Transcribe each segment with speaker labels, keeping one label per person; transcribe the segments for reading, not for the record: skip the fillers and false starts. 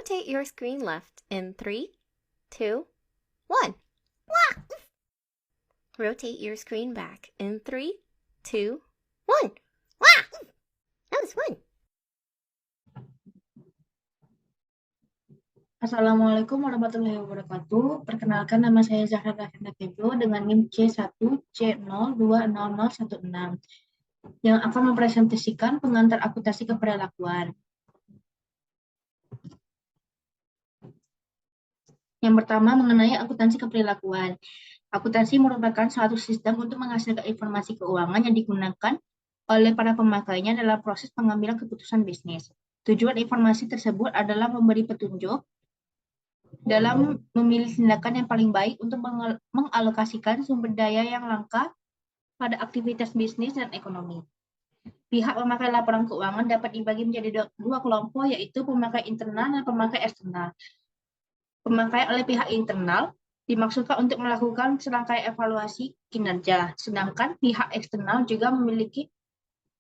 Speaker 1: Rotate your screen left in 3, 2, 1. Rotate your screen back in 3, 2, 1. That was fun.
Speaker 2: Assalamualaikum warahmatullahi wabarakatuh. Perkenalkan, nama saya Zahra Rafinda Febro dengan NIM C1C020016 yang akan mempresentasikan pengantar akuntansi keperlakuan. Yang pertama, mengenai akuntansi keperilakuan. Akuntansi merupakan suatu sistem untuk menghasilkan informasi keuangan yang digunakan oleh para pemakainya dalam proses pengambilan keputusan bisnis. Tujuan informasi tersebut adalah memberi petunjuk dalam memilih tindakan yang paling baik untuk mengalokasikan sumber daya yang langka pada aktivitas bisnis dan ekonomi. Pihak pemakai laporan keuangan dapat dibagi menjadi dua kelompok, yaitu pemakai internal dan pemakai eksternal. Pemakai oleh pihak internal dimaksudkan untuk melakukan serangkaian evaluasi kinerja, sedangkan pihak eksternal juga memiliki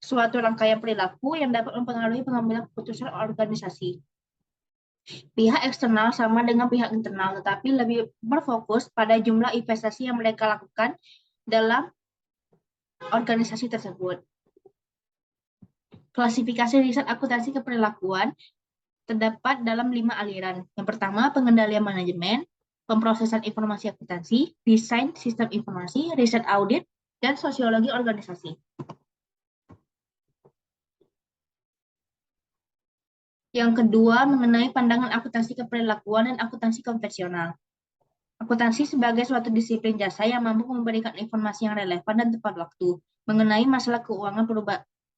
Speaker 2: suatu rangkaian perilaku yang dapat mempengaruhi pengambilan keputusan organisasi. Pihak eksternal sama dengan pihak internal, tetapi lebih berfokus pada jumlah investasi yang mereka lakukan dalam organisasi tersebut. Klasifikasi riset akuntansi keperilakuan terdapat dalam 5 aliran. Yang pertama, pengendalian manajemen, pemrosesan informasi akuntansi, desain sistem informasi, riset audit, dan sosiologi organisasi. Yang kedua, mengenai pandangan akuntansi keperilakuan dan akuntansi konvensional. Akuntansi sebagai suatu disiplin jasa yang mampu memberikan informasi yang relevan dan tepat waktu mengenai masalah keuangan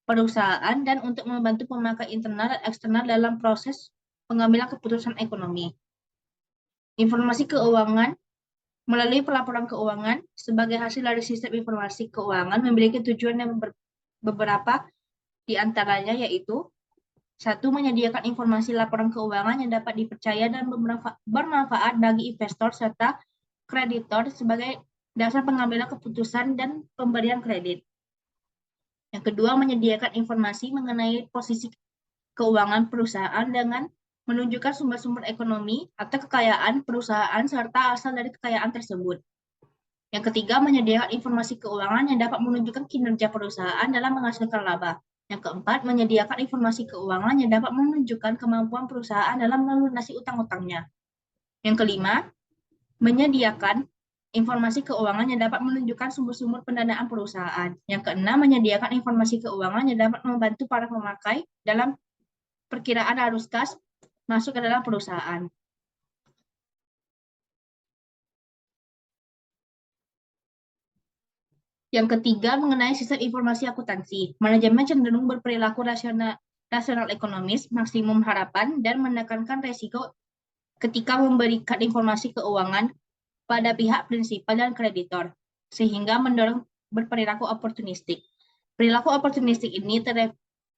Speaker 2: perusahaan dan untuk membantu pemakai internal dan eksternal dalam proses pengambilan keputusan ekonomi. Informasi keuangan melalui pelaporan keuangan sebagai hasil dari sistem informasi keuangan memiliki tujuan yang beberapa di antaranya, yaitu 1. Menyediakan informasi laporan keuangan yang dapat dipercaya dan bermanfaat bagi investor serta kreditor sebagai dasar pengambilan keputusan dan pemberian kredit. Yang kedua, menyediakan informasi mengenai posisi keuangan perusahaan dengan menunjukkan sumber-sumber ekonomi atau kekayaan perusahaan serta asal dari kekayaan tersebut. Yang ketiga, menyediakan informasi keuangan yang dapat menunjukkan kinerja perusahaan dalam menghasilkan laba. Yang keempat, menyediakan informasi keuangan yang dapat menunjukkan kemampuan perusahaan dalam melunasi utang-utangnya. Yang kelima, menyediakan informasi keuangan yang dapat menunjukkan sumber-sumber pendanaan perusahaan. Yang keenam, menyediakan informasi keuangan yang dapat membantu para pemakai dalam perkiraan arus kas masuk ke dalam perusahaan. Yang ketiga, mengenai sistem informasi akuntansi. Manajemen cenderung berperilaku rasional ekonomis, maksimum harapan, dan menekankan resiko ketika memberikan informasi keuangan pada pihak prinsipal dan kreditor, sehingga mendorong berperilaku oportunistik. Perilaku oportunistik ini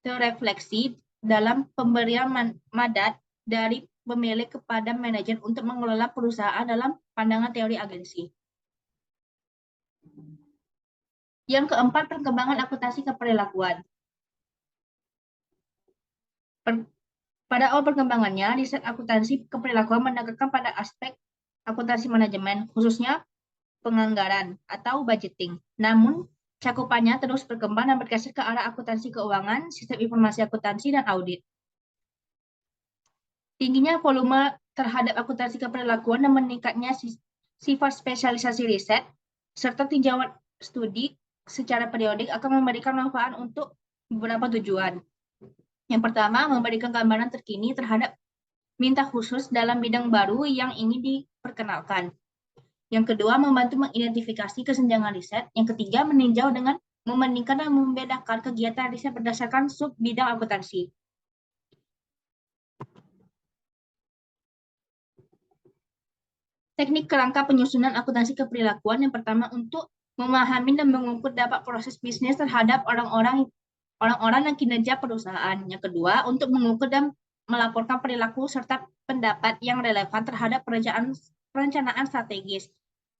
Speaker 2: terrefleksi dalam pemberian mandat dari pemilik kepada manajer untuk mengelola perusahaan dalam pandangan teori agensi. Yang keempat, perkembangan akuntansi keperilakuan. Pada awal perkembangannya, riset akuntansi keperilakuan menekankan pada aspek akuntansi manajemen, khususnya penganggaran atau budgeting. Namun, cakupannya terus berkembang dan bergeser ke arah akuntansi keuangan, sistem informasi akuntansi, dan audit. Tingginya volume terhadap akuntansi keperilakuan dan meningkatnya sifat spesialisasi riset, serta tinjauan studi secara periodik akan memberikan manfaat untuk beberapa tujuan. Yang pertama, memberikan gambaran terkini terhadap minta khusus dalam bidang baru yang ingin diperkenalkan. Yang kedua, membantu mengidentifikasi kesenjangan riset. Yang ketiga, meninjau dengan membandingkan dan membedakan kegiatan riset berdasarkan sub bidang akuntansi. Teknik kerangka penyusunan akuntansi keperilakuan. Yang pertama, untuk memahami dan mengukur dampak proses bisnis terhadap orang-orang dan kinerja perusahaan. Yang kedua, untuk mengukur dan melaporkan perilaku serta pendapat yang relevan terhadap perencanaan strategis.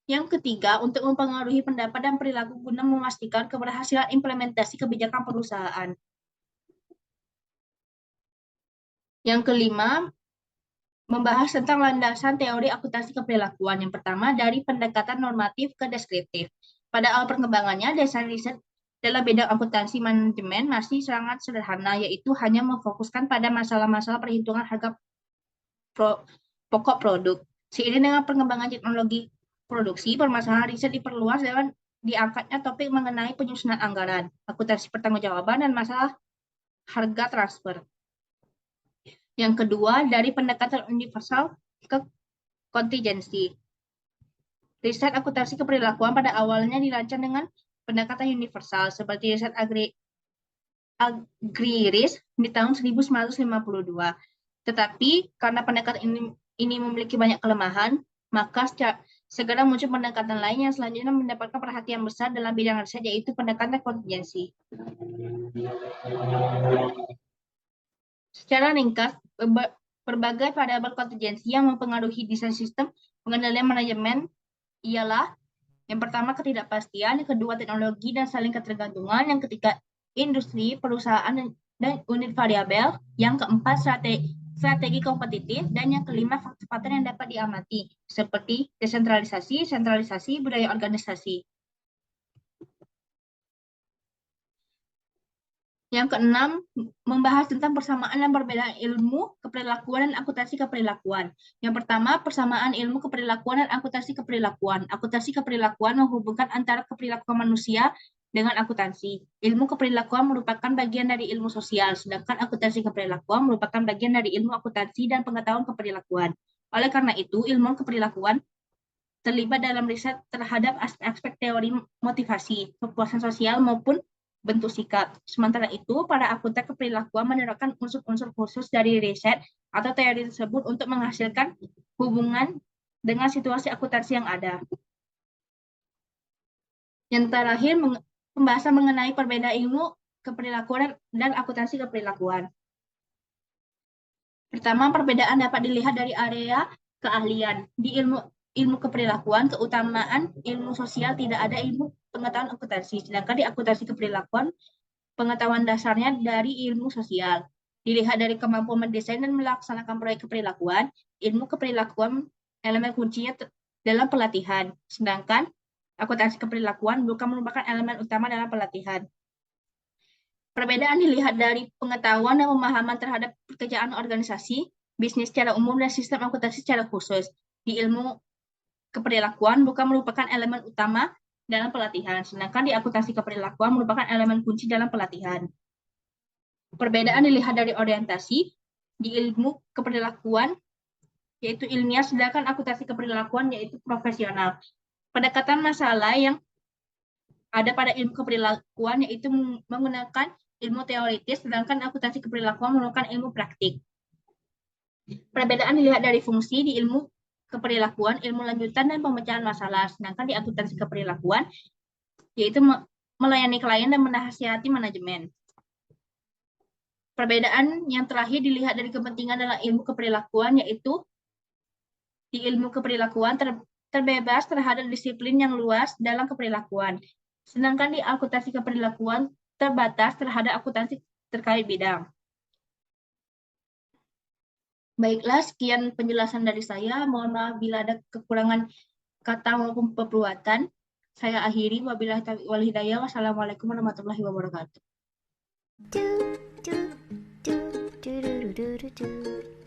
Speaker 2: Yang ketiga, untuk mempengaruhi pendapat dan perilaku guna memastikan keberhasilan implementasi kebijakan perusahaan. Yang kelima, membahas tentang landasan teori akuntansi keperilakuan. Yang pertama, dari pendekatan normatif ke deskriptif. Pada awal perkembangannya, dasar riset dalam bidang akuntansi manajemen masih sangat sederhana, yaitu hanya memfokuskan pada masalah-masalah perhitungan harga pokok produk. Seiring dengan perkembangan teknologi produksi, permasalahan riset diperluas dengan diangkatnya topik mengenai penyusunan anggaran, akuntansi pertanggungjawaban, dan masalah harga transfer. Yang kedua, dari pendekatan universal ke kontingensi. Riset akuntansi keperilakuan pada awalnya dirancang dengan pendekatan universal, seperti riset Agriris di tahun 1952. Tetapi karena pendekatan ini memiliki banyak kelemahan, maka segera muncul pendekatan lain yang selanjutnya mendapatkan perhatian besar dalam bidang riset, yaitu pendekatan kontingensi. Secara ringkas, berbagai variabel kontingensi yang mempengaruhi desain sistem pengendalian manajemen ialah yang pertama ketidakpastian, yang kedua teknologi dan saling ketergantungan, yang ketiga industri, perusahaan, dan unit variabel, yang keempat strategi kompetitif, dan yang kelima faktor-faktor yang dapat diamati, seperti desentralisasi, sentralisasi, budaya organisasi. Yang keenam, membahas tentang persamaan dan perbedaan ilmu keperilakuan dan akuntansi keperilakuan. Yang pertama, persamaan ilmu keperilakuan dan akuntansi keperilakuan. Akuntansi keperilakuan menghubungkan antara keperilakuan manusia dengan akuntansi. Ilmu keperilakuan merupakan bagian dari ilmu sosial, sedangkan akuntansi keperilakuan merupakan bagian dari ilmu akuntansi dan pengetahuan keperilakuan. Oleh karena itu, ilmu keperilakuan terlibat dalam riset terhadap aspek-aspek teori motivasi, kepuasan sosial maupun bentuk sikap. Sementara itu, para akuntan keperilakuan menerapkan unsur-unsur khusus dari riset atau teori tersebut untuk menghasilkan hubungan dengan situasi akuntansi yang ada. Yang terakhir, pembahasan mengenai perbedaan ilmu keperilakuan dan akuntansi keperilakuan. Pertama, perbedaan dapat dilihat dari area keahlian. Di ilmu keperilakuan, keutamaan ilmu sosial tidak ada ilmu pengetahuan akuntansi. Sedangkan di akuntansi keperilakuan, pengetahuan dasarnya dari ilmu sosial. Dilihat dari kemampuan mendesain dan melaksanakan proyek keperilakuan, ilmu keperilakuan elemen kuncinya dalam pelatihan. Sedangkan akuntansi keperilakuan bukan merupakan elemen utama dalam pelatihan. Perbedaan dilihat dari pengetahuan dan pemahaman terhadap pekerjaan organisasi, bisnis secara umum, dan sistem akuntansi secara khusus. Di ilmu keperilakuan bukan merupakan elemen utama dalam pelatihan, sedangkan di akuntansi keperilakuan merupakan elemen kunci dalam pelatihan. Perbedaan dilihat dari orientasi. Di ilmu keperilakuan, yaitu ilmiah, sedangkan akuntansi keperilakuan yaitu profesional. Pendekatan masalah yang ada pada ilmu keperilakuan yaitu menggunakan ilmu teoritis, sedangkan akuntansi keperilakuan menggunakan ilmu praktik. Perbedaan dilihat dari fungsi. Di ilmu keperilakuan, ilmu lanjutan dan pemecahan masalah, sedangkan di akuntansi keperilakuan yaitu melayani klien dan menasihati manajemen. Perbedaan yang terakhir dilihat dari kepentingan dalam ilmu keperilakuan, yaitu di ilmu keperilakuan terbebas terhadap disiplin yang luas dalam keperilakuan, sedangkan di akuntansi keperilakuan terbatas terhadap akuntansi terkait bidang. Baiklah, sekian penjelasan dari saya. Mohon maaf bila ada kekurangan kata maupun perbuatan. Saya akhiri. Wabillahi taufiq wal hidayah. Wassalamualaikum warahmatullahi wabarakatuh.
Speaker 1: Do do do do do do do do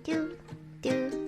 Speaker 1: do do.